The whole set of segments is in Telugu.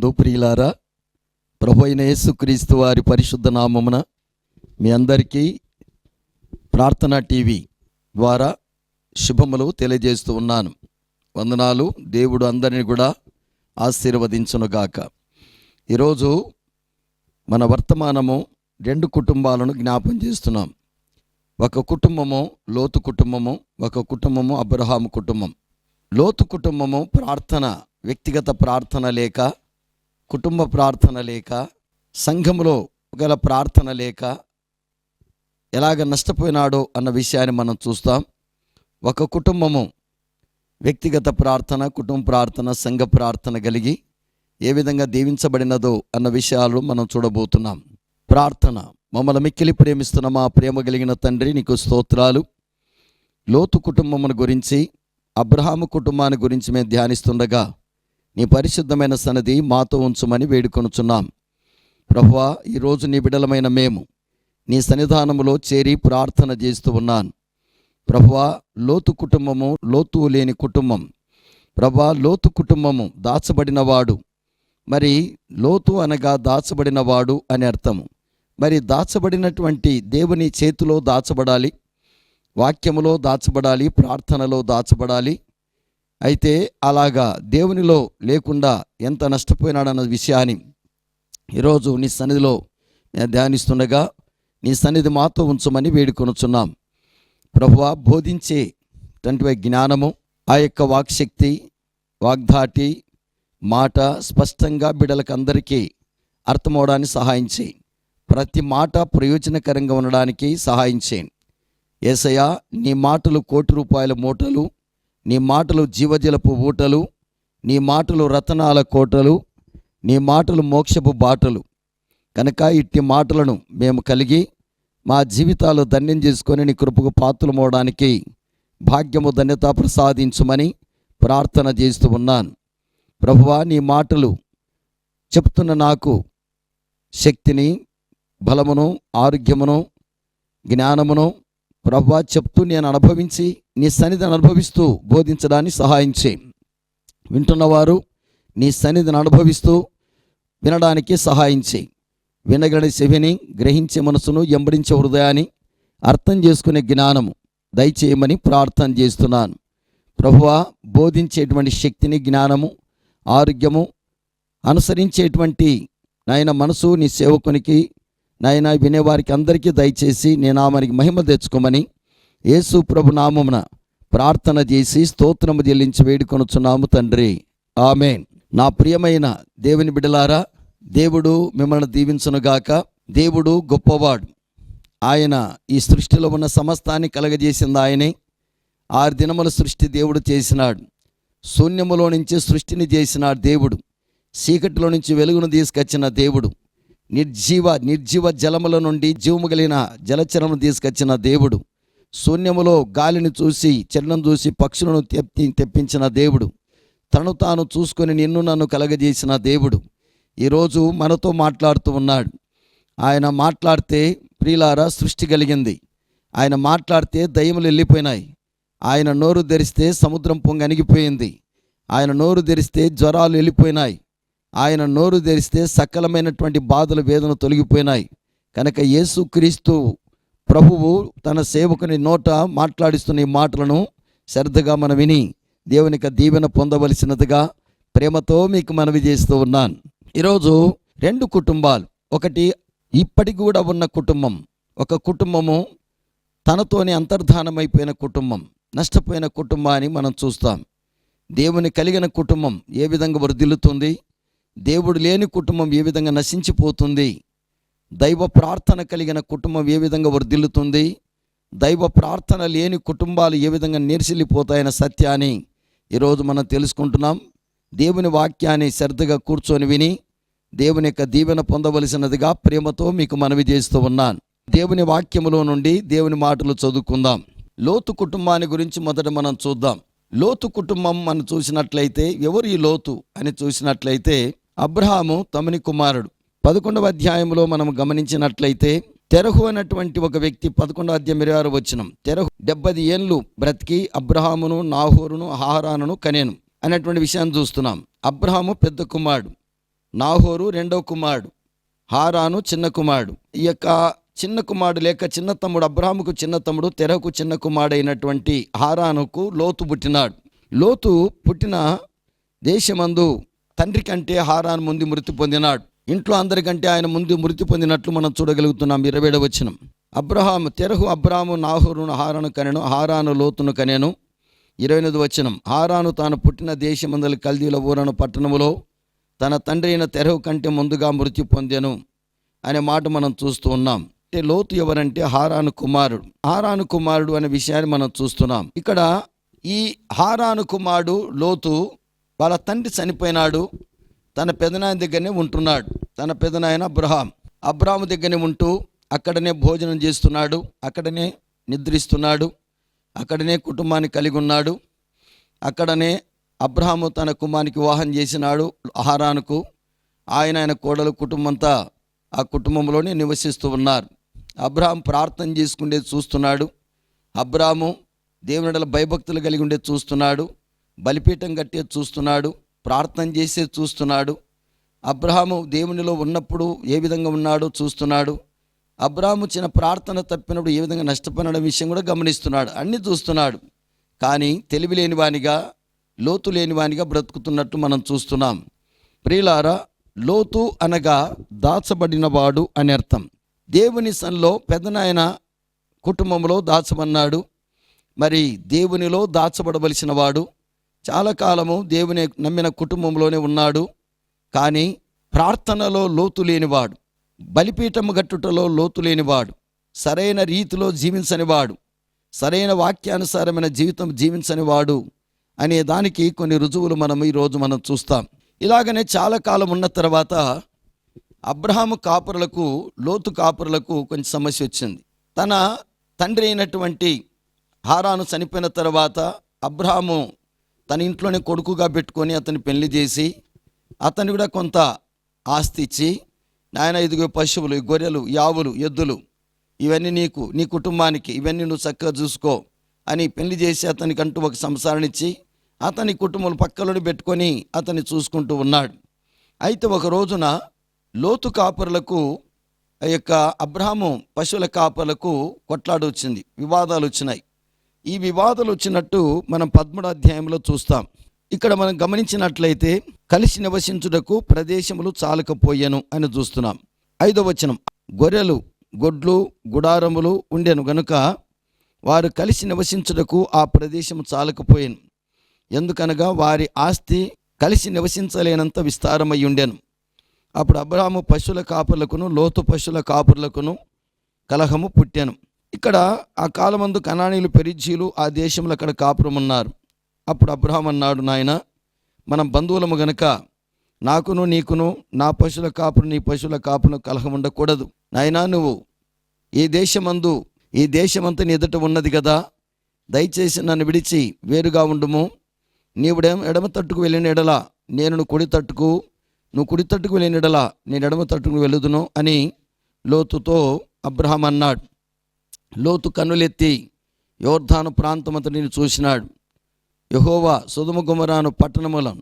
క్రీస్తునందు ప్రియులారా, ప్రభు అయిన యేసుక్రీస్తు వారి పరిశుద్ధ నామమున మీ అందరికీ ప్రార్థనా టీవీ ద్వారా శుభములు తెలియజేస్తూ ఉన్నాను. వందనాలు. దేవుడు అందరిని కూడా ఆశీర్వదించునుగాక. ఈరోజు మన వర్తమానము 2 కుటుంబాలను జ్ఞాపం చేస్తున్నాం. ఒక కుటుంబము లోతు కుటుంబము, ఒక కుటుంబము అబ్రహాము కుటుంబం. లోతు కుటుంబము ప్రార్థన, వ్యక్తిగత ప్రార్థన లేక, కుటుంబ ప్రార్థన లేక, సంఘములో గల ప్రార్థన లేక ఎలాగ నష్టపోయినాడో అన్న విషయాన్ని మనం చూస్తాం. ఒక కుటుంబము వ్యక్తిగత ప్రార్థన, కుటుంబ ప్రార్థన, సంఘ ప్రార్థన కలిగి ఏ విధంగా దీవించబడినదో అన్న విషయాలు మనం చూడబోతున్నాం. ప్రార్థన. మమ్మల్ని మిక్కిలి ప్రేమిస్తున్న మా ప్రేమ కలిగిన తండ్రి, నీకు స్తోత్రాలు. లోతు కుటుంబమును గురించి, అబ్రహాము కుటుంబాన్ని గురించి మేము ధ్యానిస్తుండగా నీ పరిశుద్ధమైన సన్నిధి మాతో ఉంచుమని వేడుకొనుచున్నాం. ప్రభువా, ఈరోజు నీ బిడ్డలమైన మేము నీ సన్నిధానములో చేరి ప్రార్థన చేస్తూ ఉన్నాను. ప్రభువా, లోతు కుటుంబము లోతు లేని కుటుంబం. ప్రభువా, లోతు కుటుంబము దాచబడినవాడు. మరి లోతు అనగా దాచబడినవాడు అని అర్థము. మరి దాచబడినటువంటి దేవుని చేతిలో దాచబడాలి, వాక్యములో దాచబడాలి, ప్రార్థనలో దాచబడాలి. అయితే అలాగా దేవునిలో లేకుండా ఎంత నష్టపోయినాడన్న విషయాన్ని ఈరోజు నీ సన్నిధిలో నేను ధ్యానిస్తుండగా నీ సన్నిధి మాతో ఉంచమని వేడుకొనుచున్నాం. ప్రభువా, బోధించేటువంటి జ్ఞానము, ఆ యొక్క వాక్శక్తి, వాగ్ధాటి, మాట స్పష్టంగా బిడ్డలకు అందరికీ అర్థమవడానికి సహాయం చేయి. ప్రతి మాట ప్రయోజనకరంగా ఉండడానికి సహాయం చేయండి. యేసయ్యా, నీ మాటలు ₹1,00,00,000 మూటలు, నీ మాటలు జీవజలపు ఊటలు, నీ మాటలు రతనాల కోటలు, నీ మాటలు మోక్షపు బాటలు. కనుక ఇట్టి మాటలను మేము కలిగి మా జీవితాలు ధన్యం చేసుకొని నీ కృపకు పాత్రమవడానికి భాగ్యము, ధన్యత ప్రసాదించమని ప్రార్థన చేస్తూ ఉన్నాను. ప్రభువా, నీ మాటలు చెప్తున్న నాకు శక్తిని, బలమును, ఆరోగ్యమును, జ్ఞానమును ప్రభువా చెప్తూ నేను అనుభవించి నీ సన్నిధిని అనుభవిస్తూ బోధించడానికి సహాయం చేయి. వింటున్నవారు నీ సన్నిధిని అనుభవిస్తూ వినడానికి సహాయం చేయి. వినగడి చెవిని, గ్రహించే మనసును, ఎంబడించే హృదయాన్ని, అర్థం చేసుకునే జ్ఞానము దయచేయమని ప్రార్థన చేస్తున్నాను. ప్రభువా, బోధించేటువంటి శక్తిని, జ్ఞానము, ఆరోగ్యము అనుసరించేటువంటి నాయన మనసు నీ సేవకునికి, నాయన వినేవారికి అందరికీ దయచేసి నీ నామానికి మహిమ తెచ్చుకోమని యేసు ప్రభు నామమున ప్రార్థన చేసి స్తోత్రము చెల్లించి వేడుకొనుచున్నాము తండ్రి. ఆమేన్. నా ప్రియమైన దేవుని బిడ్డలారా, దేవుడు మిమ్మల్ని దీవించునుగాక. దేవుడు గొప్పవాడు. ఆయన ఈ సృష్టిలో ఉన్న సమస్తాన్ని కలగజేసింది ఆయనే. 6 దినముల సృష్టి దేవుడు చేసినాడు. శూన్యములో నుంచి సృష్టిని చేసినాడు దేవుడు. చీకటిలో నుంచి వెలుగును తీసుకొచ్చిన దేవుడు. నిర్జీవ జలముల నుండి జీవము కలిగిన జలచరమును తీసుకొచ్చిన దేవుడు. శూన్యములో గాలిని చూసి, చలనం చూసి పక్షులను తెప్పించిన దేవుడు. తను తాను చూసుకొని నిన్ను నన్ను కలగజేసిన దేవుడు ఈరోజు మనతో మాట్లాడుతూ ఉన్నాడు. ఆయన మాట్లాడితే ప్రియులారా సృష్టి కలిగింది. ఆయన మాట్లాడితే దయ్యములు వెళ్ళిపోయినాయి. ఆయన నోరు తెరిస్తే సముద్రం పొంగి అణిగిపోయింది. ఆయన నోరు తెరిస్తే జ్వరాలు వెళ్ళిపోయినాయి. ఆయన నోరు తెరిస్తే సకలమైనటువంటి బాధలు, వేదన తొలగిపోయినాయి. కనుక యేసుక్రీస్తు ప్రభువు తన సేవకుని నోట మాట్లాడిస్తున్న ఈ మాటలను శ్రద్ధగా మనం విని దేవునికి దీవెన పొందవలసినదిగా ప్రేమతో మీకు మనవి చేస్తూ ఉన్నాను. ఈరోజు 2 కుటుంబాలు. ఒకటి ఇప్పటికి కూడా ఉన్న కుటుంబం, ఒక కుటుంబము తనతోనే అంతర్ధానమైపోయిన కుటుంబం, నష్టపోయిన కుటుంబాన్ని మనం చూస్తాం. దేవుని కలిగిన కుటుంబం ఏ విధంగా వర్ధిల్లుతుంది, దేవుడు లేని కుటుంబం ఏ విధంగా నశించిపోతుంది, దైవ ప్రార్థన కలిగిన కుటుంబం ఏ విధంగా వర్ధిల్లుతుంది, దైవ ప్రార్థన లేని కుటుంబాలు ఏ విధంగా నీర్సిల్లిపోతాయన్న సత్యాన్ని ఈరోజు మనం తెలుసుకుంటున్నాం. దేవుని వాక్యాన్ని శ్రద్ధగా కూర్చొని విని దేవుని యొక్క దీవెన పొందవలసినదిగా ప్రేమతో మీకు మనవి చేస్తూ ఉన్నాను. దేవుని వాక్యములో నుండి దేవుని మాటలు చదువుకుందాం. లోతు కుటుంబాన్ని గురించి మొదట మనం చూద్దాం. లోతు కుటుంబం మనం చూసినట్లయితే, ఎవరు ఈ లోతు అని చూసినట్లయితే అబ్రహాము తమని కుమారుడు. 11వ అధ్యాయంలో మనం గమనించినట్లయితే తెరహు అనేటువంటి ఒక వ్యక్తి 11వ అధ్యాయం 26వ వచనం, తెరహు 70 ఏళ్ళు బ్రతికి అబ్రహామును, నాహోరును, హారానును కనేను అనేటువంటి విషయాన్ని చూస్తున్నాం. అబ్రహాము పెద్ద కుమారుడు, నాహోరు రెండవ కుమారుడు, హారాను చిన్న కుమారుడు. ఈ యొక్క చిన్న కుమారుడు లేక చిన్న తమ్ముడు, అబ్రాహాముకు చిన్న తమ్ముడు, తెరహుకు చిన్న కుమారుడైనటువంటి హారానుకు లోతు పుట్టినాడు. లోతు పుట్టిన దేశమందు తండ్రి కంటే హారాను ముందు మృతి పొందినాడు. ఇంట్లో అందరికంటే ఆయన ముందు మృతి పొందినట్లు మనం చూడగలుగుతున్నాం. 27వ వచనం. తెరహు అబ్రాము నాహోరును హారాను కనెను, హారాను లోతును కనెను. 28వ వచనం. హారాను తాను పుట్టిన దేశమందలి కల్దీల ఊరను పట్టణములో తన తండ్రి అయిన తెరహు కంటే ముందుగా మృతి పొందెను అనే మాట మనం చూస్తూ ఉన్నాం. అంటే లోతు ఎవరంటే హారాను కుమారుడు. హారాను కుమారుడు అనే విషయాన్ని మనం చూస్తున్నాం. ఇక్కడ ఈ హారాను కుమారుడు లోతు వాళ్ళ తండ్రి చనిపోయినాడు, తన పెదనాయన దగ్గరనే ఉంటున్నాడు. తన పెదనాయన అబ్రాహాము దగ్గరనే ఉంటూ అక్కడనే భోజనం చేస్తున్నాడు, అక్కడనే నిద్రిస్తున్నాడు, అక్కడనే కుటుంబాన్ని కలిగి ఉన్నాడు. అక్కడనే అబ్రాహాము తన కుమారునికి వివాహం చేసినాడు హారానుకు. ఆయన కోడలు కుటుంబంతా ఆ కుటుంబంలోనే నివసిస్తూ ఉన్నారు. అబ్రాహాం ప్రార్థన చేసుకుండే చూస్తున్నాడు. అబ్రాహాము దేవుని ఎడల భయభక్తులు కలిగి ఉండే చూస్తున్నాడు. బలిపీఠం కట్టే చూస్తున్నాడు. ప్రార్థన చేసే చూస్తున్నాడు. అబ్రాహాము దేవునిలో ఉన్నప్పుడు ఏ విధంగా ఉన్నాడో చూస్తున్నాడు. అబ్రాహాము చిన్న ప్రార్థన తప్పినప్పుడు ఏ విధంగా నష్టపోయిన విషయం కూడా గమనిస్తున్నాడు. అన్నీ చూస్తున్నాడు. కానీ తెలివి లేనివానిగా, లోతు లేనివానిగా బ్రతుకుతున్నట్టు మనం చూస్తున్నాం. ప్రియులారా, లోతు అనగా దాచబడినవాడు అని అర్థం. దేవుని సన్నిలో పెదనాయన కుటుంబంలో దాచబన్నాడు. మరి దేవునిలో దాచబడవలసిన వాడు చాలా కాలము దేవుని నమ్మిన కుటుంబంలోనే ఉన్నాడు. కానీ ప్రార్థనలో లోతు లేనివాడు, బలిపీఠము గట్టుటలో లోతు లేనివాడు, సరైన రీతిలో జీవించనివాడు, సరైన వాక్యానుసారమైన జీవితం జీవించనివాడు అనే దానికి కొన్ని రుజువులు ఈరోజు మనం చూస్తాం. ఇలాగనే చాలా కాలం ఉన్న తర్వాత అబ్రహాము కాపురులకు, లోతు కాపురులకు కొంచెం సమస్య వచ్చింది. తన తండ్రి అయినటువంటి హారాను చనిపోయిన తర్వాత అబ్రహాము తన ఇంట్లోనే కొడుకుగా పెట్టుకొని అతన్ని పెళ్లి చేసి అతన్ని కూడా కొంత ఆస్తి ఇచ్చి, నాయన ఇదిగో పశువులు, గొర్రెలు, యావులు, ఎద్దులు, ఇవన్నీ నీకు, నీ కుటుంబానికి, ఇవన్నీ నువ్వు చక్కగా చూసుకో అని పెళ్లి చేసి అతనికంటూ ఒక సంసారాన్ని ఇచ్చి అతని కుటుంబం పక్కలోనే పెట్టుకొని అతన్ని చూసుకుంటూ ఉన్నాడు. అయితే ఒక రోజున లోతు కాపురులకు ఆ యొక్క అబ్రహాము పశువుల కాపురులకు కొట్లాట వచ్చింది, వివాదాలు వచ్చినాయి. ఈ వివాదాలు వచ్చినట్టు మనం 13వ అధ్యాయంలో చూస్తాం. ఇక్కడ మనం గమనించినట్లయితే కలిసి నివసించుటకు ప్రదేశములు చాలకపోయాను అని చూస్తున్నాం. 5వ వచనం. గొర్రెలు, గొడ్లు, గుడారములు ఉండెను గనుక వారు కలిసి నివసించుటకు ఆ ప్రదేశము చాలకపోయాను. ఎందుకనగా వారి ఆస్తి కలిసి నివసించలేనంత విస్తారమై ఉండెను. అప్పుడు అబ్రాహాము పశువుల కాపుర్లకును లోతు పశువుల కాపుర్లకును కలహము పుట్టాను. ఇక్కడ ఆ కాలమందు కనానీయులు, పెరిజ్జీలు ఆ దేశంలో అక్కడ కాపురం ఉన్నారు. అప్పుడు అబ్రహాం అన్నాడు, నాయన మనం బంధువులము గనక నాకును నీకును, నా పశువుల కాపురు నీ పశువుల కాపును కలహం ఉండకూడదు. నాయనా, నువ్వు ఈ దేశమంతా నీ ఎదుట ఉన్నది కదా, దయచేసి నన్ను విడిచి వేరుగా ఉండుము. నీవు ఎడమ తట్టుకు వెళ్ళిన ఎడల నేను కుడి తట్టుకు, నువ్వు కుడి తట్టుకు వెళ్ళిన ఎడల నేను ఎడమ తట్టుకు వెళ్ళుదును అని లోతుతో అబ్రహాం అన్నాడు. లోతు కన్నులెత్తి యోర్దాను ప్రాంతమంతటిని చూసినాడు. యెహోవా సొదొమ గొమొర్రాను పట్టణములను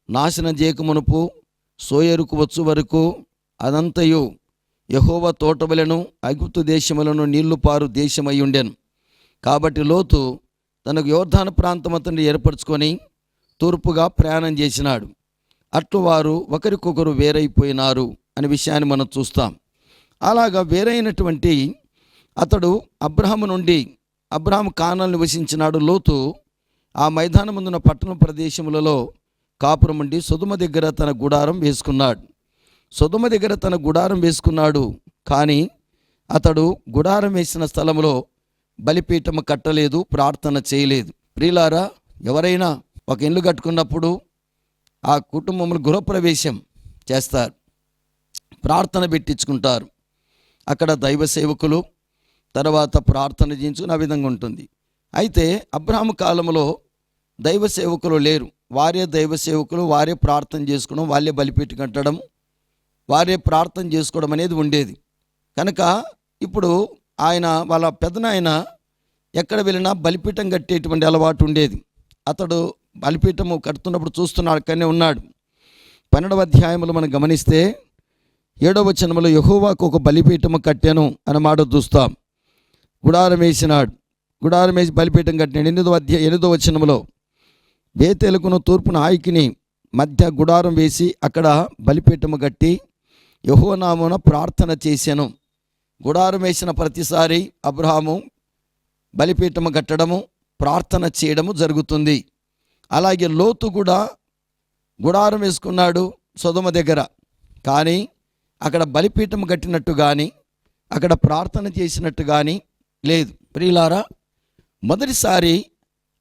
నాశనం చేయకమునుపు సోయరుకు వచ్చు వరకు అదంతయు యెహోవా తోటవలెను ఐగుప్తు దేశములను నీళ్లు పారు దేశమై ఉండెను. కాబట్టి లోతు తనకు యోర్దాను ప్రాంతమంతటిని ఏర్పరచుకొని తూర్పుగా ప్రయాణం చేసినాడు. అట్లు వారు ఒకరికొకరు వేరైపోయినారు అనే విషయాన్ని మనం చూస్తాం. అలాగా వేరైనటువంటి అతడు అబ్రహాము కానాను నివసించినాడు. లోతు ఆ మైదానం ముందున్న పట్టణ ప్రదేశములలో కాపురం ఉండి సొదొమ దగ్గర తన గుడారం వేసుకున్నాడు. కానీ అతడు గుడారం వేసిన స్థలంలో బలిపీఠము కట్టలేదు, ప్రార్థన చేయలేదు. ప్రియులారా, ఎవరైనా ఒక ఇల్లు కట్టుకున్నప్పుడు ఆ కుటుంబంలో గృహప్రవేశం చేస్తారు, ప్రార్థన పెట్టించుకుంటారు. అక్కడ దైవ సేవకులు తర్వాత ప్రార్థన చేయించుకుని ఆ విధంగా ఉంటుంది. అయితే అబ్రహాము కాలంలో దైవ సేవకులు లేరు. వారే దైవ సేవకులు, వారే ప్రార్థన చేసుకోవడం, వాళ్ళే బలిపీఠం కట్టడం, వారే ప్రార్థన చేసుకోవడం అనేది ఉండేది. కనుక ఇప్పుడు వాళ్ళ పెదనాయన ఎక్కడ వెళ్ళినా బలిపీఠం కట్టేటువంటి అలవాటు ఉండేది. అతడు బలిపీఠము కడుతున్నప్పుడు చూస్తున్నాడు, అక్కడనే ఉన్నాడు. 12వ అధ్యాయంలో మనం గమనిస్తే 7వ వచనంలో యెహోవాకు ఒక బలిపీఠము కట్టాను అన్న మాట చూస్తాం. గుడారం వేసి బలిపీఠం కట్టాడు. 8వ వచనంలో బేతేలుకును తూర్పున హాయికిని మధ్య గుడారం వేసి అక్కడ బలిపీఠము కట్టి యెహోవా నామమున ప్రార్థన చేశాను. గుడారం వేసిన ప్రతిసారి అబ్రహాము బలిపీఠము కట్టడము, ప్రార్థన చేయడము జరుగుతుంది. అలాగే లోతు కూడా గుడారం వేసుకున్నాడు సొదొమ దగ్గర, కానీ అక్కడ బలిపీఠం కట్టినట్టు కానీ అక్కడ ప్రార్థన చేసినట్టు కానీ లేదు. ప్రియులారా, మొదటిసారి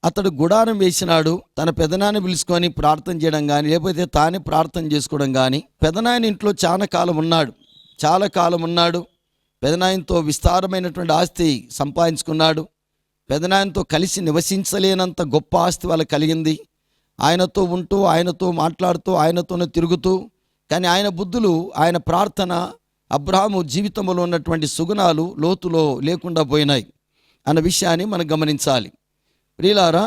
అతడు గుడారం వేసినాడు, తన పెదనాన్ని పిలుచుకొని ప్రార్థన చేయడం కానీ లేకపోతే తానే ప్రార్థన చేసుకోవడం కానీ. పెదనాయన ఇంట్లో చాలా కాలం ఉన్నాడు. పెదనాయనతో విస్తారమైనటువంటి ఆస్తి సంపాదించుకున్నాడు. పెదనాయనతో కలిసి నివసించలేనంత గొప్ప ఆస్తి వాళ్ళకి కలిగింది. ఆయనతో ఉంటూ, ఆయనతో మాట్లాడుతూ, ఆయనతోనే తిరుగుతూ, కానీ ఆయన బుద్ధులు, ఆయన ప్రార్థన, అబ్రహాము జీవితంలో ఉన్నటువంటి సుగుణాలు లోతులో లేకుండా పోయినాయి అన్న విషయాన్ని మనం గమనించాలి. ప్రియులారా,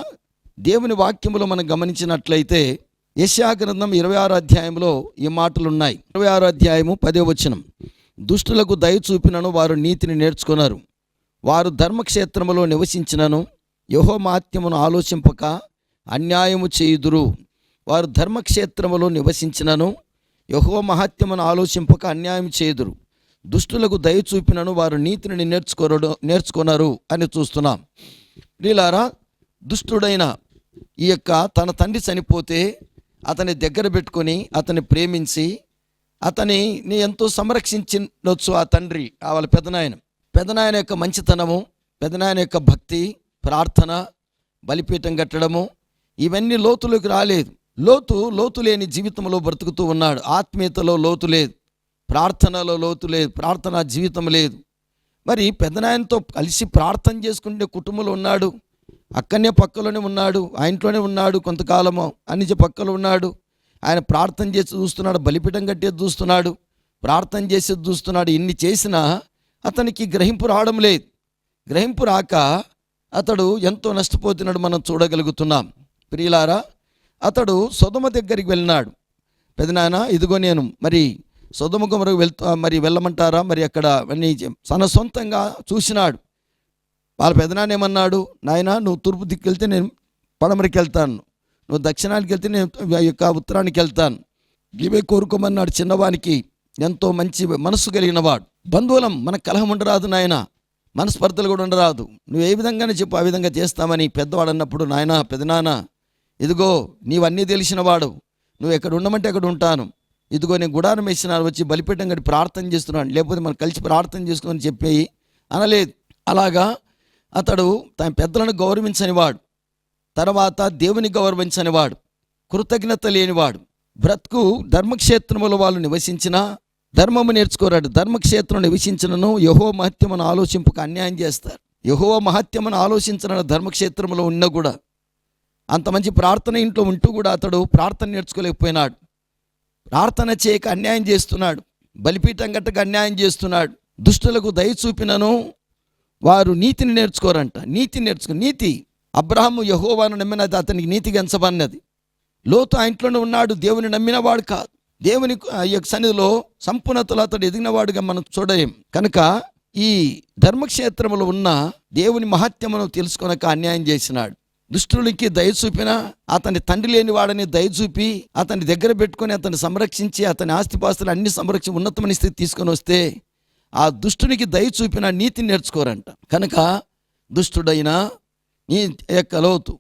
దేవుని వాక్యములో మనం గమనించినట్లయితే యెషయా గ్రంథం 26వ అధ్యాయంలో ఈ మాటలు ఉన్నాయి. 26వ అధ్యాయము 10వ వచనం, దుష్టులకు దయ చూపినను వారు నీతిని నేర్చుకున్నారు, వారు ధర్మక్షేత్రములో నివసించినను యెహోవా మహాత్మ్యమును ఆలోచింపక అన్యాయము చేయుదురు. వారు ధర్మక్షేత్రములో నివసించినను యెహోవా మహాత్మ్యమును ఆలోచింపక అన్యాయం చేయుదురు. దుష్టులకు దయ చూపినను వారు నీతిని నేర్చుకున్నారు అని చూస్తున్నాం. ప్రియులారా, దుష్టుడైన ఈ యొక్క తన తండ్రి చనిపోతే అతని దగ్గర పెట్టుకొని అతన్ని ప్రేమించి అతనిని ఎంతో సంరక్షించవచ్చు ఆ తండ్రి, వాళ్ళ పెదనాయన యొక్క మంచితనము, పెదనాయన యొక్క భక్తి, ప్రార్థన, బలిపీఠం కట్టడము, ఇవన్నీ లోతులోకి రాలేదు. లోతు లేని జీవితంలో బ్రతుకుతూ ఉన్నాడు. ఆత్మీయతలో లోతు లేదు, ప్రార్థనలో లోతు లేదు, ప్రార్థనా జీవితం లేదు. మరి పెదనాయనతో కలిసి ప్రార్థన చేసుకుంటే కుటుంబంలో ఉన్నాడు, అక్కడనే పక్కలోనే ఉన్నాడు, ఆ ఇంట్లోనే ఉన్నాడు, కొంతకాలము అన్ని పక్కలో ఉన్నాడు. ఆయన ప్రార్థన చేసి చూస్తున్నాడు, బలిపీఠం కట్టేది చూస్తున్నాడు, ప్రార్థన చేసేది చూస్తున్నాడు. ఇన్ని చేసినా అతనికి గ్రహింపు రావడం లేదు. గ్రహింపు రాక అతడు ఎంతో నష్టపోతున్నాడు మనం చూడగలుగుతున్నాం. ప్రియులారా, అతడు సొదొమ దగ్గరికి వెళ్ళినాడు. పెదనాయన, ఇదిగో నేను మరి సొదొమ గొమొరకు వెళ్ళమంటారా? మరి అక్కడ తన సొంతంగా చూసినాడు. వాళ్ళ పెదనాన్న ఏమన్నాడు, నాయన నువ్వు తూర్పు దిక్కు వెళ్తే నేను పడమరికి వెళ్తాను, నువ్వు దక్షిణానికి వెళ్తే నేను యొక్క ఉత్తరానికి వెళ్తాను, ఇవే కోరుకోమన్నాడు. చిన్నవానికి ఎంతో మంచి మనసు కలిగిన వాడు. బంధువులం, మనకు కలహం ఉండరాదు నాయన, మనస్పర్ధలు కూడా ఉండరాదు, నువ్వు ఏ విధంగానే చెప్పు ఆ విధంగా చేస్తామని పెద్దవాడు అన్నప్పుడు, నాయన పెదనాన్న ఇదిగో నీవన్నీ తెలిసిన వాడు, నువ్వు ఎక్కడ ఉండమంటే అక్కడ ఉంటాను, ఇదిగో నేను గుడారం వేసినాను, వచ్చి బలిపీఠం కట్టి ప్రార్థన చేస్తున్నాను, లేకపోతే మనం కలిసి ప్రార్థన చేసుకోమని చెప్పి అనలేదు. అలాగా అతడు తన పెద్దలను గౌరవించనివాడు, తర్వాత దేవుని గౌరవించనివాడు, కృతజ్ఞత లేనివాడు, బ్రతుకు ధర్మక్షేత్రములో వాళ్ళు నివసించినా ధర్మము నేర్చుకోరాడు. ధర్మక్షేత్రం నివసించినను యెహోవా మహత్యమును ఆలోచింపక అన్యాయం చేస్తారు. యెహోవా మహత్యమును ఆలోచించిన ధర్మక్షేత్రంలో ఉన్నా కూడా, అంత మంచి ప్రార్థన ఇంట్లో ఉంటూ కూడా అతడు ప్రార్థన నేర్చుకోలేకపోయినాడు. ప్రార్థన చేయక అన్యాయం చేస్తున్నాడు, బలిపీఠం గట్టక అన్యాయం చేస్తున్నాడు. దుష్టులకు దయ చూపినను వారు నీతిని నేర్చుకోరంట. నీతి అబ్రహాము యెహోవాను నమ్మినది అతనికి నీతిగా ఎంచబడినది. లోతు ఆ ఇంట్లోనే ఉన్నాడు, దేవుని నమ్మినవాడు కాదు. దేవుని యొక్క సన్నిధిలో సంపూర్ణతలో అతడు ఎదిగినవాడుగా మనం చూడలేం. కనుక ఈ ధర్మక్షేత్రములో ఉన్న దేవుని మహత్యమును తెలుసుకొనక అన్యాయం చేసినాడు. దుష్టులకి దయ చూపిన అతని తండ్రి లేని వాడని దయ చూపి అతని దగ్గర పెట్టుకొని అతన్ని సంరక్షించి అతని ఆస్తిపాస్తులు అన్ని సంరక్షించి ఉన్నతమైన స్థితి తీసుకొని వస్తే ఆ దుష్టునికి దయ చూపిన నీతిని నేర్చుకోరంట. కనుక దుష్టుడైన నీ యొక్క లోతు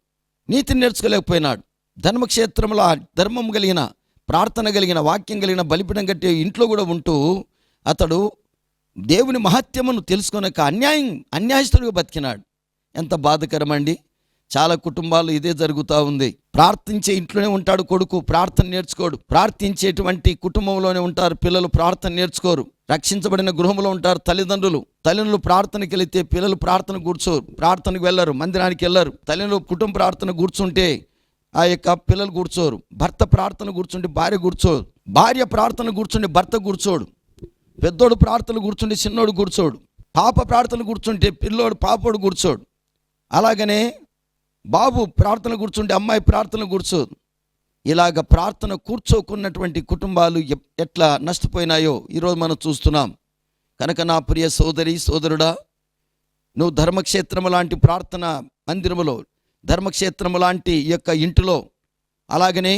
నీతిని నేర్చుకోలేకపోయినాడు. ధర్మక్షేత్రంలో ఆ ధర్మం కలిగిన, ప్రార్థన కలిగిన, వాక్యం కలిగిన, బలిపీఠం కట్టే ఇంట్లో కూడా ఉంటూ అతడు దేవుని మహత్యమును తెలుసుకొనక అన్యాయస్తుడిగా బతికినాడు. ఎంత బాధకరమండి. చాలా కుటుంబాలు ఇదే జరుగుతూ ఉంది. ప్రార్థించే ఇంట్లోనే ఉంటాడు కొడుకు, ప్రార్థన నేర్చుకోడు. ప్రార్థించేటువంటి కుటుంబంలోనే ఉంటారు పిల్లలు, ప్రార్థన నేర్చుకోరు. రక్షించబడిన గృహంలో ఉంటారు తల్లిదండ్రులు ప్రార్థనకి వెళితే పిల్లలు ప్రార్థన కూర్చోరు, ప్రార్థనకు వెళ్ళరు, మందిరానికి వెళ్ళరు. తల్లిదండ్రులు కుటుంబ ప్రార్థన కూర్చుంటే ఆ యొక్క పిల్లలు కూర్చోరు. భర్త ప్రార్థన కూర్చుంటే భార్య కూర్చోరు. భార్య ప్రార్థన కూర్చుంటే భర్త కూర్చోడు. పెద్దోడు ప్రార్థనలు కూర్చుంటే చిన్నోడు కూర్చోడు. పాప ప్రార్థనలు కూర్చుంటే పిల్లోడు పాపోడు కూర్చోడు. అలాగనే బాబు ప్రార్థన కూర్చుంటే అమ్మాయి ప్రార్థన కూర్చోదు. ఇలాగ ప్రార్థన కూర్చోకున్నటువంటి కుటుంబాలు ఎట్లా నష్టపోయినాయో ఈరోజు మనం చూస్తున్నాం. కనుక నా ప్రియ సోదరి సోదరుడా, నువ్వు ధర్మక్షేత్రము లాంటి ప్రార్థన మందిరములో, ధర్మక్షేత్రము లాంటి ఈ యొక్క ఇంటిలో, అలాగనే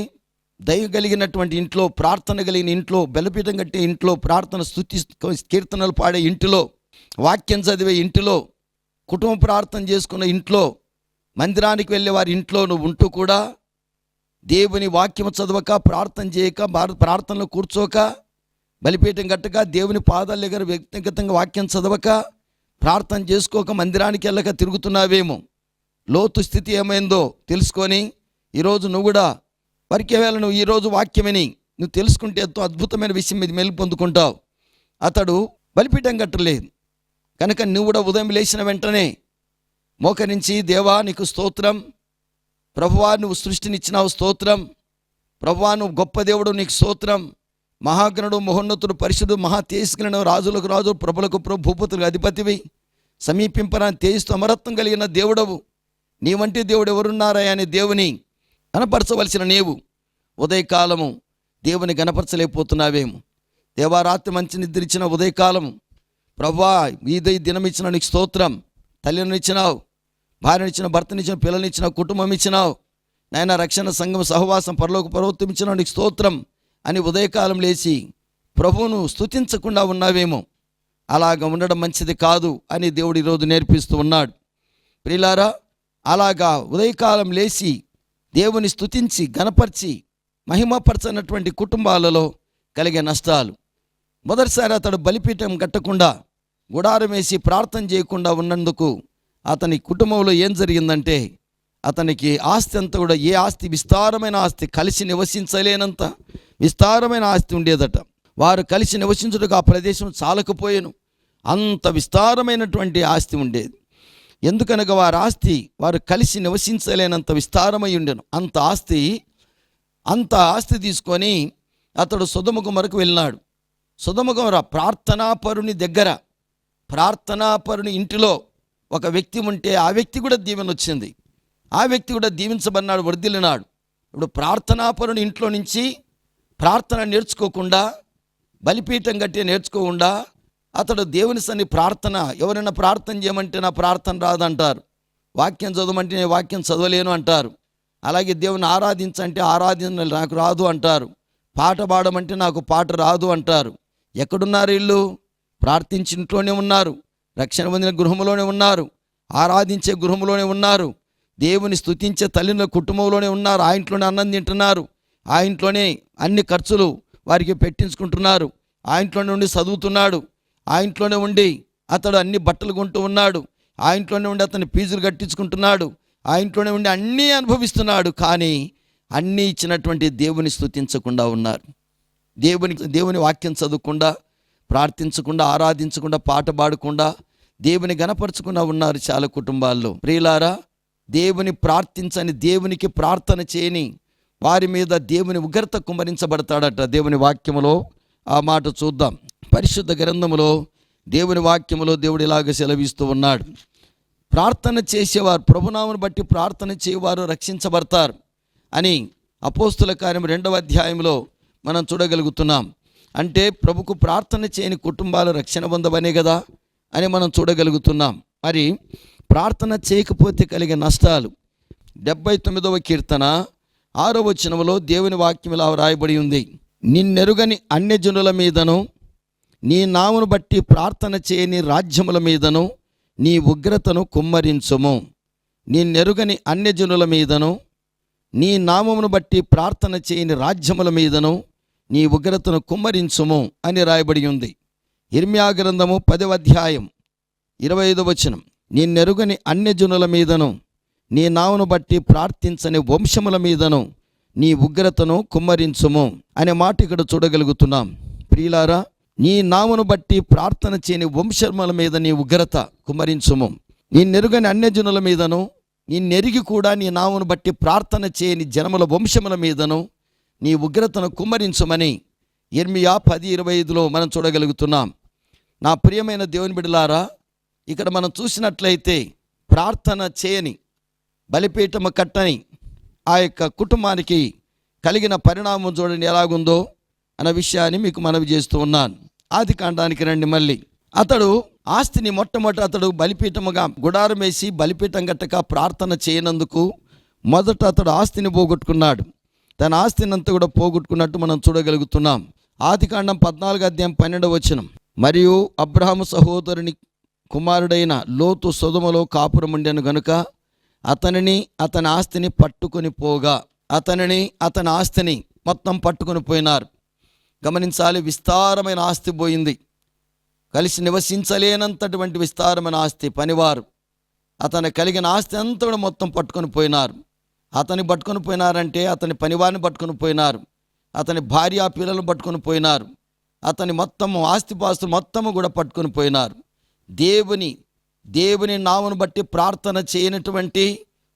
దయ కలిగినటువంటి ఇంట్లో, ప్రార్థన కలిగిన ఇంట్లో, బలిపీఠం కట్టే ఇంట్లో, ప్రార్థన స్తుతి కీర్తనలు పాడే ఇంటిలో, వాక్యం చదివే ఇంటిలో, కుటుంబ ప్రార్థన చేసుకున్న ఇంట్లో, మందిరానికి వెళ్ళే వారి ఇంట్లో నువ్వు ఉంటూ కూడా దేవుని వాక్యం చదవక, ప్రార్థన చేయక, ప్రార్థనలో కూర్చోక, బలిపీఠం కట్టక, దేవుని పాదాల దగ్గర వ్యక్తిగతంగా వాక్యం చదవక, ప్రార్థన చేసుకోక, మందిరానికి వెళ్ళక తిరుగుతున్నావేమో. లోతు స్థితి ఏమైందో తెలుసుకొని ఈరోజు నువ్వు కూడా వారికి వేళ నువ్వు ఈరోజు వాక్యమని నువ్వు తెలుసుకుంటే ఎంతో అద్భుతమైన విషయం మీద మెలుగు పొందుకుంటావు. అతడు బలిపీఠం కట్టలేదు కనుక నువ్వు కూడా ఉదయం లేచిన వెంటనే మోకరించి, దేవా నీకు స్తోత్రం, ప్రభువా నువ్వు సృష్టినిచ్చినావు స్తోత్రం, ప్రభువా నువ్వు గొప్ప దేవుడు నీకు స్తోత్రం, మహాగణుడు మహోన్నతుడు పరిశుద్ధుడు మహా తేజస్సుగల రాజులకు రాజు ప్రభులకు ప్రభు భూపతులకు అధిపతివి, సమీపింపరాని తేజస్సు అమరత్వం కలిగిన దేవుడవు, నీ వంటి దేవుడు ఎవరున్నారా అని దేవుని గణపరచవలసిన నీవు ఉదయకాలము దేవుని గణపరచలేకపోతున్నావేమో. దేవారాత్రి మంచి నిద్ర ఇచ్చిన ఉదయకాలము, ప్రభువా ఈ దినం ఇచ్చిన నీకు స్తోత్రం, తల్లిని ఇచ్చినావు, భార్యనిచ్చిన, భర్తనిచ్చిన, పిల్లనిచ్చిన, కుటుంబం ఇచ్చినావు, నాయన రక్షణ సంఘం సహవాసం పరలోక పర్వతం ఇచ్చినావు, నీకు స్తోత్రం అని ఉదయకాలం లేచి ప్రభువును స్తుతించకుండా ఉన్నావేమో. అలాగ ఉండడం మంచిది కాదు అని దేవుడు ఈరోజు నేర్పిస్తూ ఉన్నాడు. ప్రియులారా, అలాగా ఉదయకాలం లేచి దేవుని స్తుతించి గణపరిచి మహిమపరచనటువంటి కుటుంబాలలో కలిగే నష్టాలు. మొదటిసారి అతడు బలిపీఠం కట్టకుండా, గుడారం వేసి ప్రార్థన చేయకుండా ఉన్నందుకు అతని కుటుంబంలో ఏం జరిగిందంటే, అతనికి ఆస్తి అంతా కూడా, ఏ ఆస్తి, విస్తారమైన ఆస్తి, కలిసి నివసించలేనంత విస్తారమైన ఆస్తి ఉండేదట. వారు కలిసి నివసించుటకు ఆ ప్రదేశం చాలకపోయేను, అంత విస్తారమైనటువంటి ఆస్తి ఉండేది. ఎందుకనగా వారి ఆస్తి వారు కలిసి నివసించలేనంత విస్తారమై ఉండెను. అంత ఆస్తి తీసుకొని అతడు సొదొమ గుమరకు వెళ్ళినాడు. సొదొమ గుమర ప్రార్థనాపరుని దగ్గర, ప్రార్థనాపరుని ఇంటిలో ఒక వ్యక్తి ఉంటే ఆ వ్యక్తి కూడా దీవెన వచ్చింది, ఆ వ్యక్తి కూడా దీవించబడినాడు, వర్ధిల్లినాడు. ఇప్పుడు ప్రార్థనాపరుని ఇంట్లో నుంచి ప్రార్థన నేర్చుకోకుండా, బలిపీఠం కట్టి నేర్చుకోకుండా అతడు దేవుని సన్ని ప్రార్థన, ఎవరైనా ప్రార్థన చేయమంటే నా ప్రార్థన రాదంటారు, వాక్యం చదవమంటే నేను వాక్యం చదవలేను అంటారు, అలాగే దేవుని ఆరాధించంటే ఆరాధన నాకు రాదు అంటారు, పాట పాడమంటే నాకు పాట రాదు అంటారు. ఎక్కడున్నారు వీళ్ళు? ప్రార్థించి ఇంట్లోనే ఉన్నారు, రక్షణ పొందిన గృహంలోనే ఉన్నారు, ఆరాధించే గృహంలోనే ఉన్నారు, దేవుని స్తుతించే తల్లిన కుటుంబంలోనే ఉన్నారు, ఆ ఇంట్లోనే అన్నం తింటున్నారు, ఆ ఇంట్లోనే అన్ని ఖర్చులు వారికి పెట్టించుకుంటున్నారు, ఆ ఇంట్లోనే ఉండి చదువుతున్నాడు, ఆ ఇంట్లోనే ఉండి అతడు అన్ని బట్టలు కొంటూ ఉన్నాడు, ఆ ఇంట్లోనే ఉండి అతని ఫీజులు కట్టించుకుంటున్నాడు, ఆ ఇంట్లోనే ఉండి అన్నీ అనుభవిస్తున్నాడు. కానీ అన్నీ ఇచ్చినటువంటి దేవుని స్తుతించకుండా ఉన్నారు, దేవుని వాక్యం చదవకుండా, ప్రార్థించకుండా, ఆరాధించకుండా, పాట పాడకుండా, దేవుని గణపరచకుండా ఉన్నారు చాలా కుటుంబాల్లో. ప్రియులారా, దేవుని ప్రార్థించని, దేవునికి ప్రార్థన చేయని వారి మీద దేవుని ఉగ్రత కుమ్మరించబడతాడట. దేవుని వాక్యములో ఆ మాట చూద్దాం. పరిశుద్ధ గ్రంథములో దేవుని వాక్యములో దేవుడు ఇలాగ సెలవిస్తూ ఉన్నాడు, ప్రార్థన చేసేవారు, ప్రభునామను బట్టి ప్రార్థన చేయవారు రక్షించబడతారు అని అపోస్తుల కార్యం 2వ అధ్యాయంలో మనం చూడగలుగుతున్నాం. అంటే ప్రభుకు ప్రార్థన చేయని కుటుంబాలు రక్షణ పొందవనే కదా అని మనం చూడగలుగుతున్నాం. మరి ప్రార్థన చేయకపోతే కలిగే నష్టాలు 79వ కీర్తన 6వ వచనములో దేవుని వాక్యం ఇలా రాయబడి ఉంది, నిన్నెరుగని అన్యజనుల మీదను, నీ నామమును బట్టి ప్రార్థన చేయని రాజ్యముల మీదను నీ ఉగ్రతను కుమ్మరించుము. నిన్నెరుగని అన్యజనుల మీదను, నీ నామమును బట్టి ప్రార్థన చేయని రాజ్యముల మీదను నీ ఉగ్రతను కుమ్మరించుము అని రాయబడి ఉంది. ఇర్మియా గ్రంథము 10వ అధ్యాయం 25వ వచనం, నిన్నెరుగని అన్యజనుల మీదను, నీ నామమును బట్టి ప్రార్థించని వంశముల మీదను నీ ఉగ్రతను కుమ్మరించుము అనే మాట ఇక్కడ చూడగలుగుతున్నాం. ప్రియులారా, నీ నామమును బట్టి ప్రార్థన చేయని వంశముల మీద నీ ఉగ్రత కుమ్మరించుము. నిన్నెరుగని అన్యజనుల మీదను, నిన్నెరిగి కూడా నీ నామమును బట్టి ప్రార్థన చేయని జనముల వంశముల మీదను నీ ఉగ్రతను కుమ్మరించుమని ఇర్మియా 10:25లో మనం చూడగలుగుతున్నాం. నా ప్రియమైన దేవుని బిడ్డలారా, ఇక్కడ మనం చూసినట్లయితే ప్రార్థన చేయని, బలిపీఠము కట్టని ఆ యొక్క కుటుంబానికి కలిగిన పరిణామం చూడండి ఎలాగుందో అన్న విషయాన్ని మీకు మనవి చేస్తూ ఉన్నాను. ఆది కాండానికి రండి. మళ్ళీ అతడు ఆస్తిని మొట్టమొదట అతడు బలిపీఠముగా గుడారం వేసి బలిపీఠం గట్టక ప్రార్థన చేయనందుకు మొదట అతడు ఆస్తిని పోగొట్టుకున్నాడు. తన ఆస్తిని అంతా కూడా పోగొట్టుకున్నట్టు మనం చూడగలుగుతున్నాం. ఆది కాండం 14:12 మరియు అబ్రహాము సహోదరుని కుమారుడైన లోతు సొదొమలో కాపురం ఉండెను గనుక అతనిని అతని ఆస్తిని పట్టుకొని పోగా అతని ఆస్తిని మొత్తం పట్టుకొని పోయినారు. గమనించాలి, విస్తారమైన ఆస్తి పోయింది. కలిసి నివసించలేనంతటువంటి విస్తారమైన ఆస్తి. పనివారు అతను కలిగిన ఆస్తి అంతా కూడా మొత్తం పట్టుకొని పోయినారు. అతన్ని పట్టుకొని పోయినారంటే అతని పనివారిని పట్టుకొని పోయినారు, అతని భార్య పిల్లలను పట్టుకొని పోయినారు, అతని మొత్తము ఆస్తిపాస్తులు మొత్తము కూడా పట్టుకొని పోయినారు. దేవుని నామను బట్టి ప్రార్థన చేయనటువంటి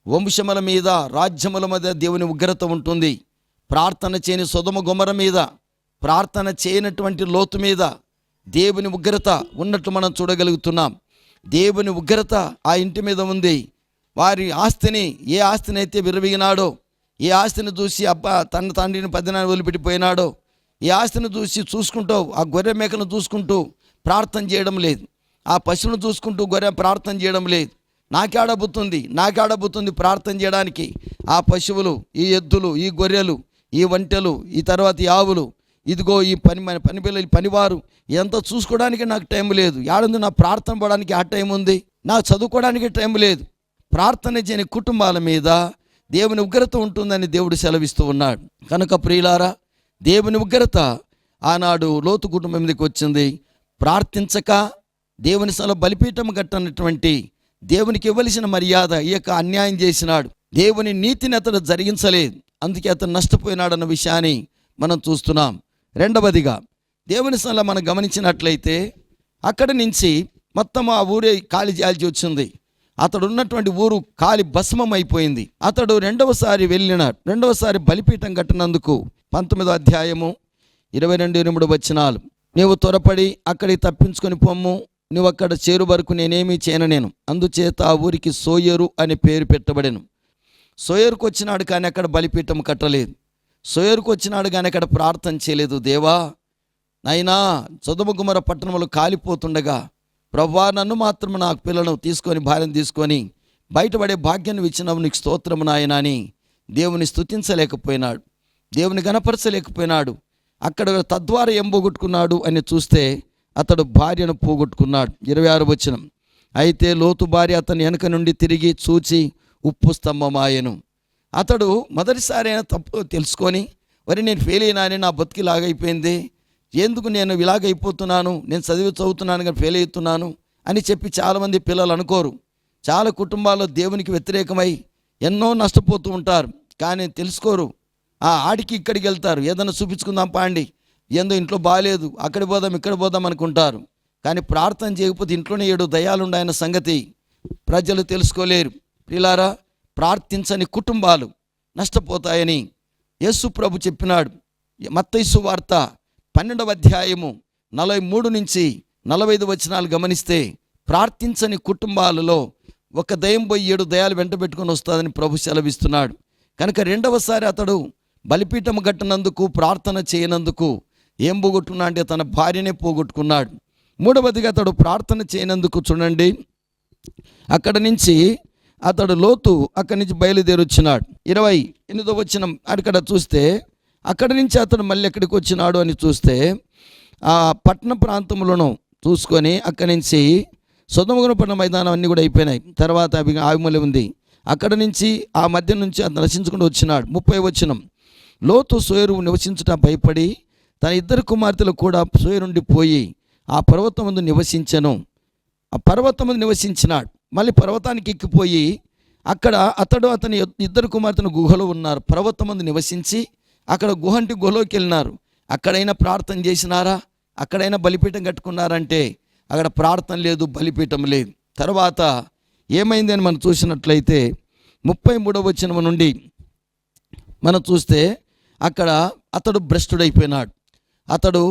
వంశముల మీద, రాజ్యముల మీద దేవుని ఉగ్రత ఉంటుంది. ప్రార్థన చేయని సొదొమ గొమొర్రా మీద, ప్రార్థన చేయనటువంటి లోతు మీద దేవుని ఉగ్రత ఉన్నట్టు మనం చూడగలుగుతున్నాం. దేవుని ఉగ్రత ఆ ఇంటి మీద ఉంది. వారి ఆస్తిని, ఏ ఆస్తిని అయితే విరవిగినాడో, ఏ ఆస్తిని చూసి అబ్బా తన తండ్రిని పదినాన్ని వదిలిపెట్టిపోయినాడో, ఏ ఆస్తిని చూసుకుంటూ ఆ గొర్రె మేకను చూసుకుంటూ ప్రార్థన చేయడం లేదు, ఆ పశువును చూసుకుంటూ గొర్రె ప్రార్థన చేయడం లేదు. నాకేడబుతుంది ప్రార్థన చేయడానికి. ఆ పశువులు, ఈ ఎద్దులు, ఈ గొర్రెలు, ఈ ఒంటెలు, ఈ తర్వాత ఈ ఆవులు, ఇదిగో ఈ పని పిల్లలు, పనివారు, ఎంత చూసుకోవడానికి నాకు టైం లేదు. ఏడుంది నా ప్రార్థన పడడానికి ఆ టైం ఉంది, నాకు చదువుకోవడానికి టైం లేదు. ప్రార్థన చేయని కుటుంబాల మీద దేవుని ఉగ్రత ఉంటుందని దేవుడు సెలవిస్తూ ఉన్నాడు. కనుక ప్రియులారా, దేవుని ఉగ్రత ఆనాడు లోతు కుటుంబం మీదకి వచ్చింది. ప్రార్థించక దేవుని సల బలిపీఠం కట్టనటువంటి, దేవునికి ఇవ్వవలసిన మర్యాద ఇయ్యక అన్యాయం చేసినాడు. దేవుని నీతిని అతడు జరిగించలేదు, అందుకే అతను నష్టపోయినాడన్న విషయాన్ని మనం చూస్తున్నాం. రెండవదిగా దేవుని సల మనం గమనించినట్లయితే అక్కడి నుంచి మొత్తం ఆ ఊరే ఖాళీ చేయాల్సి వచ్చింది. అతడు ఉన్నటువంటి ఊరు కాలి భస్మం అయిపోయింది. అతడు రెండవసారి బలిపీఠం కట్టినందుకు 19వ అధ్యాయము 22-23 నీవు త్వరపడి అక్కడికి తప్పించుకొని పొమ్ము, నువ్వు అక్కడ చేరు వరకు నేనేమీ చేయను. అందుచేత ఆ ఊరికి సోయరు అనే పేరు పెట్టబడెను. సోయరుకు వచ్చినాడు కానీ అక్కడ బలిపీఠం కట్టలేదు. సోయరుకు వచ్చినాడు కానీ అక్కడ ప్రార్థన చేయలేదు. దేవా నైనా సొదొమ గొమొర్రా పట్టణములు కాలిపోతుండగా ప్రభువా నన్ను మాత్రం నాకు పిల్లలను తీసుకొని, భార్యను తీసుకొని బయటపడే భాగ్యాన్ని ఇచ్చినవు, నీకు స్తోత్రము నాయనా అని దేవుని స్తుతించలేకపోయినాడు, దేవుని గణపరచలేకపోయినాడు. అక్కడ తద్వారా ఏం పోగొట్టుకున్నాడు అని చూస్తే అతడు భార్యను పోగొట్టుకున్నాడు. 26 అయితే లోతు భార్య అతని వెనుక నుండి తిరిగి చూచి ఉప్పు స్తంభమాయెను. అతడు మొదటిసారి అయినా తప్పు తెలుసుకొని, మరి నేను ఫెయిల్ అయినానే, నా బతికిలాగైపోయింది, ఎందుకు నేను ఇలాగైపోతున్నాను, నేను చదువుతున్నాను కానీ ఫెయిల్ అవుతున్నాను అని చెప్పి చాలామంది పిల్లలు అనుకోరు. చాలా కుటుంబాల్లో దేవునికి వ్యతిరేకమై ఎన్నో నష్టపోతూ ఉంటారు, కానీ తెలుసుకోరు. ఆడికి ఇక్కడికి వెళ్తారు, ఏదైనా చూపించుకుందాం పాండి, ఏందో ఇంట్లో బాగాలేదు, అక్కడ పోదాం ఇక్కడ పోదాం అనుకుంటారు. కానీ ప్రార్థన చేయకపోతే ఇంట్లోనే 7 దయ్యాలు ఉన్నాయన్న సంగతి ప్రజలు తెలుసుకోలేరు. ప్రియులారా, ప్రార్థించని కుటుంబాలు నష్టపోతాయని యేసు ప్రభు చెప్పినాడు. మత్తయి సువార్త 12వ అధ్యాయము 43-45 గమనిస్తే ప్రార్థించని కుటుంబాలలో ఒక దయ్యం పోయి 7 దయ్యాలు వెంట పెట్టుకొని వస్తుందని ప్రభు సెలవిస్తున్నాడు. కనుక రెండవసారి అతడు బలిపీఠం కట్టినందుకు, ప్రార్థన చేయనందుకు ఏం పోగొట్టుకున్నా అంటే తన భార్యనే పోగొట్టుకున్నాడు. మూడవదిగా అతడు ప్రార్థన చేయనందుకు చూడండి, అక్కడి నుంచి అతడు లోతు అక్కడి నుంచి బయలుదేరి వచ్చినాడు. 28 అక్కడ చూస్తే అక్కడి నుంచి అతడు మళ్ళీ ఎక్కడికి వచ్చినాడు అని చూస్తే ఆ పట్టణ ప్రాంతంలోనూ చూసుకొని అక్కడి నుంచి సొదొమ గొమొర్రా మైదానం అన్నీ కూడా అయిపోయినాయి. తర్వాత ఆవిమూల ఉంది. అక్కడి నుంచి ఆ మధ్య నుంచి అతను నశించుకుంటూ వచ్చినాడు. 30 లోతు సోయరు నివసించుట భయపడి తన 2 కుమార్తెలు కూడా సోయరు నుండి పోయి ఆ పర్వతం ముందు నివసించెను. ఆ పర్వతం ముందు నివసించినాడు. మళ్ళీ పర్వతానికి ఎక్కిపోయి అక్కడ అతడు అతని 2 కుమార్తెలు గుహలో ఉన్నారు. పర్వతం ముందు నివసించి అక్కడ గుహలోకి వెళ్ళినారు. అక్కడైనా ప్రార్థన చేసినారా? అక్కడైనా బలిపీఠం కట్టుకున్నారంటే అక్కడ ప్రార్థన లేదు, బలిపీఠం లేదు. తర్వాత ఏమైంది అని మనం చూసినట్లయితే 33 నుండి మనం చూస్తే అక్కడ అతడు భ్రష్టుడైపోయినాడు. అతడు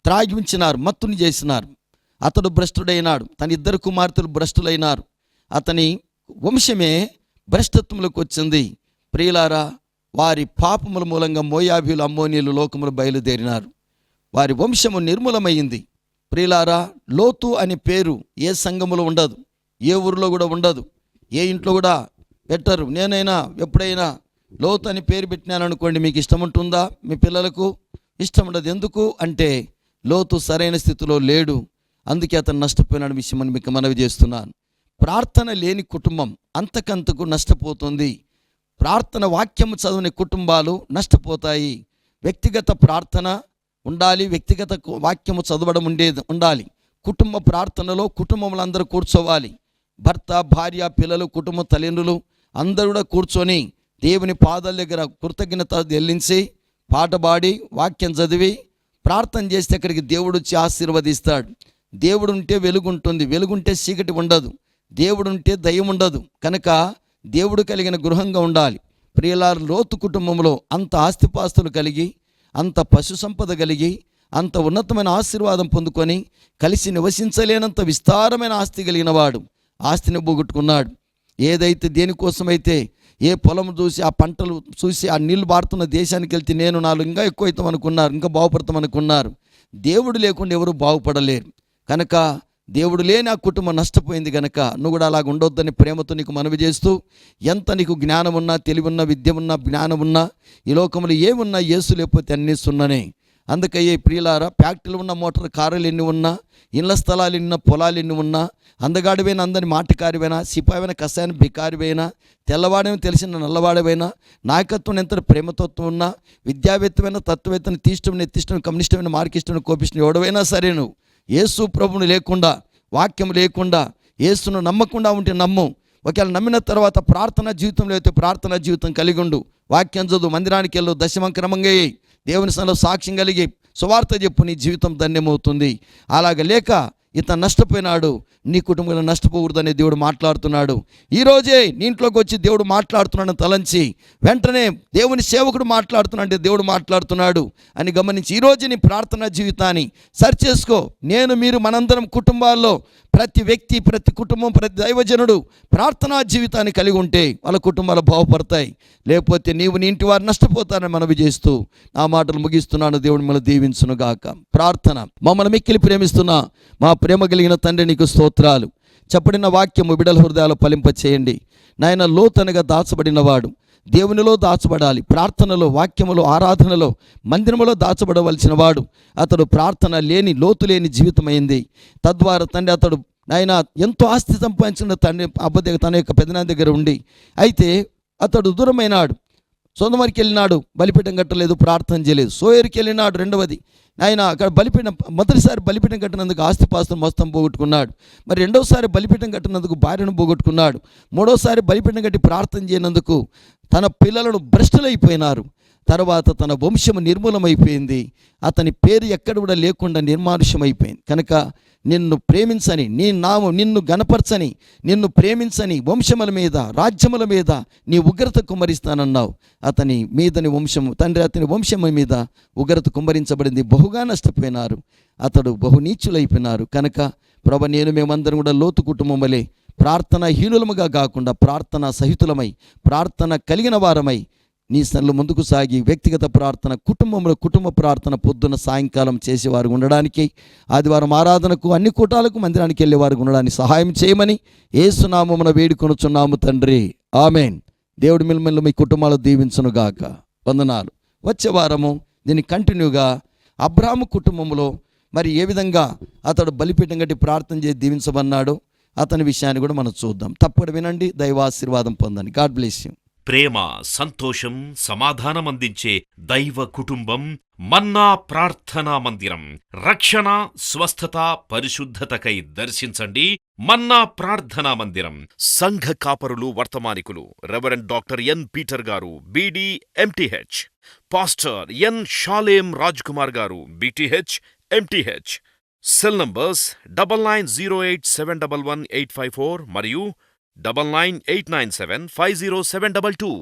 త్రాగి ఉంచినారు, మత్తుని చేసినారు. అతడు భ్రష్టుడైనాడు. తన 2 కుమార్తెలు భ్రష్టులైనారు. అతని వంశమే భ్రష్టత్వంలోకి వచ్చింది. ప్రియులారా, వారి పాపముల మూలంగా మోయాబీలు అమ్మోనీయులు లోకములు బయలుదేరినారు. వారి వంశము నిర్మూలమైంది. ప్రియులారా, లోతు అనే పేరు ఏ సంఘములో ఉండదు, ఏ ఊరిలో కూడా ఉండదు, ఏ ఇంట్లో కూడా పెట్టరు. నేనైనా ఎప్పుడైనా లోతు అని పేరు పెట్టినాను అనుకోండి, మీకు ఇష్టం ఉంటుందా? మీ పిల్లలకు ఇష్టం ఉండదు. ఎందుకు అంటే లోతు సరైన స్థితిలో లేడు, అందుకే అతను నష్టపోయినాడు విషయం మీకు మనవి చేస్తున్నాను. ప్రార్థన లేని కుటుంబం అంతకంతకు నష్టపోతుంది. ప్రార్థన వాక్యము చదవని కుటుంబాలు నష్టపోతాయి. వ్యక్తిగత ప్రార్థన ఉండాలి, వ్యక్తిగత వాక్యము చదవడం ఉండాలి. కుటుంబ ప్రార్థనలో కుటుంబంలో అందరూ కూర్చోవాలి. భర్త, భార్య, పిల్లలు, కుటుంబ తల్లిదండ్రులు అందరూ కూడా కూర్చొని దేవుని పాదాల దగ్గర కృతజ్ఞత చెల్లించి పాట పాడి వాక్యం చదివి ప్రార్థన చేస్తే అక్కడికి దేవుడు వచ్చి ఆశీర్వదిస్తాడు. దేవుడు ఉంటే వెలుగుంటుంది, వెలుగుంటే చీకటి ఉండదు, దేవుడు ఉంటే దయ్యం ఉండదు. కనుక దేవుడు కలిగిన గృహంగా ఉండాలి. ప్రియులార, లోతు కుటుంబంలో అంత ఆస్తిపాస్తులు కలిగి, అంత పశు సంపద కలిగి, అంత ఉన్నతమైన ఆశీర్వాదం పొందుకొని కలిసి నివసించలేనంత విస్తారమైన ఆస్తి కలిగిన వాడు ఆస్తిని పోగొట్టుకున్నాడు. ఏదైతే దేనికోసమైతే ఏ పొలం చూసి ఆ పంటలు చూసి ఆ నీళ్లు బారుతున్న దేశానికి వెళ్తే నేను నాలుగు ఇంకా ఎక్కువ అవుతాం అనుకున్నారు, ఇంకా బాగుపడతాం అనుకున్నారు. దేవుడు లేకుండా ఎవరు బాగుపడలేరు. కనుక దేవుడు లేని ఆ కుటుంబం నష్టపోయింది. కనుక నువ్వు కూడా అలాగ ఉండొద్దని ప్రేమతో నీకు మనవి చేస్తూ, ఎంత నీకు జ్ఞానం ఉన్నా, తెలివి ఉన్నా, విద్య ఉన్నా, జ్ఞానం ఉన్నా, ఈ లోకంలో ఏమున్నా యేసు లేకపోతే అన్నీ సున్ననే. అందుకయ్యే ప్రియులారా, ఫ్యాక్టరీలు ఉన్న మోటార్ కారులు ఎన్ని ఉన్నా, ఇళ్ల స్థలాలు ఎన్ని, పొలాలు ఎన్ని ఉన్నా, అందగాడివైనా, అందరి మాటకారివైనా, సిపాయివైనా, కసాయన బికారివైనా, తెల్లవాడని తెలిసిన నల్లవాడవైనా, నాయకత్వం ఎంత ప్రేమతత్వం ఉన్నా, విద్యావేత్తమైన, తత్వవేత్తని, తీష్టం, నెత్తిష్టం, కమ్యూనిస్టమైన, మార్కిష్టం, కోపిష్టం ఎవడవైనా సరే, నువ్వు యేసు ప్రభుని లేకుండా, వాక్యం లేకుండా, యేసును నమ్మకుండా ఉంటే నమ్ము. ఒకవేళ నమ్మిన తర్వాత ప్రార్థనా జీవితంలో అయితే ప్రార్థనా జీవితం కలిగి ఉండు. వాక్యం చదువు, మందిరానికి వెళ్ళు, దశమం క్రమంగా దేవుని సన్నిధిలో సాక్ష్యం కలిగి సువార్త చెప్పు, నీ జీవితం ధన్యమవుతుంది. అలాగ లేక ఇతను నష్టపోయినాడు, నీ కుటుంబంలో నష్టపోకూడదని దేవుడు మాట్లాడుతున్నాడు. ఈరోజే నీ ఇంట్లోకి వచ్చి దేవుడు మాట్లాడుతున్నాడని తలంచి, వెంటనే దేవుని సేవకుడు మాట్లాడుతున్నాడు, దేవుడు మాట్లాడుతున్నాడు అని గమనించి ఈరోజు నీ ప్రార్థనా జీవితాన్ని సరి చేసుకో. మీరు మనందరం కుటుంబాల్లో ప్రతి వ్యక్తి, ప్రతి కుటుంబం, ప్రతి దైవజనుడు ప్రార్థనా జీవితాన్ని కలిగి ఉంటే వాళ్ళ కుటుంబాలు బాగుపడతాయి. లేకపోతే నీవు నీ ఇంటి వారు నష్టపోతారని మనవి చేస్తూ నా మాటలు ముగిస్తున్నాను. దేవుడు మిమ్మల్ని దీవించును గాక. ప్రార్థన. మమ్మల్ని మిక్కిలి ప్రేమిస్తున్నా మా ప్రేమ కలిగిన తండ్రి, నీకు స్తోత్రాలు. చెప్పబడిన వాక్యము బిడ్డల హృదయాలు ఫలింప చేయండి నాయన. లోతనగా దాచబడినవాడు దేవునిలో దాచబడాలి. ప్రార్థనలో, వాక్యములో, ఆరాధనలో, మందిరములో దాచబడవలసిన వాడు అతడు ప్రార్థన లేని, లోతు లేని జీవితమైంది. తద్వారా తండ్రి అతడు నాయన ఎంతో ఆస్తి సంపాదించిన తండ్రి అబ్బ తన యొక్క పెదనాన్న దగ్గర ఉండి, అయితే అతడు దూరమైనాడు. సొంతమరికి వెళ్ళినాడు, బలిపీఠం కట్టలేదు, ప్రార్థన చేయలేదు. సోయరికి వెళ్ళినాడు, రెండవది ఆయన అక్కడ బలిపీఠం, మొదటిసారి బలిపీఠం కట్టినందుకు ఆస్తిపాస్తులు మొత్తం పోగొట్టుకున్నాడు. మరి రెండవసారి బలిపీఠం కట్టినందుకు భార్యను పోగొట్టుకున్నాడు. మూడోసారి బలిపీఠం కట్టి ప్రార్థన చేయనందుకు తన పిల్లలను భ్రష్టులైపోయినారు. తర్వాత తన వంశము నిర్మూలమైపోయింది. అతని పేరు ఎక్కడ కూడా లేకుండా నిర్మానుష్యమైపోయింది. కనుక నిన్ను ప్రేమించని, నిన్ను గణపరచని, నిన్ను ప్రేమించని వంశముల మీద, రాజ్యముల మీద నీ ఉగ్రత కుమ్మరిస్తానన్నావు. అతని మీదని వంశము తండ్రి, అతని వంశము మీద ఉగ్రత కుమ్మరించబడింది. బహుగా నష్టపోయినారు, అతడు బహు నీచులైపోయినారు. కనుక ప్రభు, మేమందరం కూడా లోతు కుటుంబం వలె ప్రార్థన హీనులముగా కాకుండా ప్రార్థన సహితులమై, ప్రార్థన కలిగిన వారమై నీ సన్నిధిలో ముందుకు సాగి వ్యక్తిగత ప్రార్థన, కుటుంబ ప్రార్థన పొద్దున సాయంకాలం చేసేవారు ఉండడానికి, ఆదివారం ఆరాధనకు, అన్ని కూటాలకు, మందిరానికి వెళ్ళేవారు ఉండడానికి సహాయం చేయమని యేసు నామమున వేడుకొనుచున్నాము తండ్రి. ఆమేన్. దేవుడు మిమ్మల్ని మీ కుటుంబాలు దీవించునుగాక. వందనాలు. వచ్చే వారము దీన్ని కంటిన్యూగా అబ్రాహాము కుటుంబంలో మరి ఏ విధంగా అతడు బలిపీఠం కట్టి ప్రార్థన చేసి దీవించబన్నాడు అతని విషయాన్ని కూడా మనం చూద్దాం. తప్పకుండా వినండి, దైవాశీర్వాదం పొందండి. God bless you. ప్రేమ, సంతోషం, సమాధానం అందించే దైవ కుటుంబం మన్నా ప్రార్థనా మందిరం. రక్షణ, స్వస్థత, పరిశుద్ధతకై దర్శించండి మన్నా ప్రార్థనా మందిరం. సంఘ కాపరులు, వర్తమానికులు రెవరెండ్ డాక్టర్ ఎన్ పీటర్ గారు, BD MTH. Pastor N Shalem Raj Kumar గారు, బీటీహెచ్, ఎంటీహెచ్. సెల్ నంబర్స్ 9908711854 మరియు 9989750722.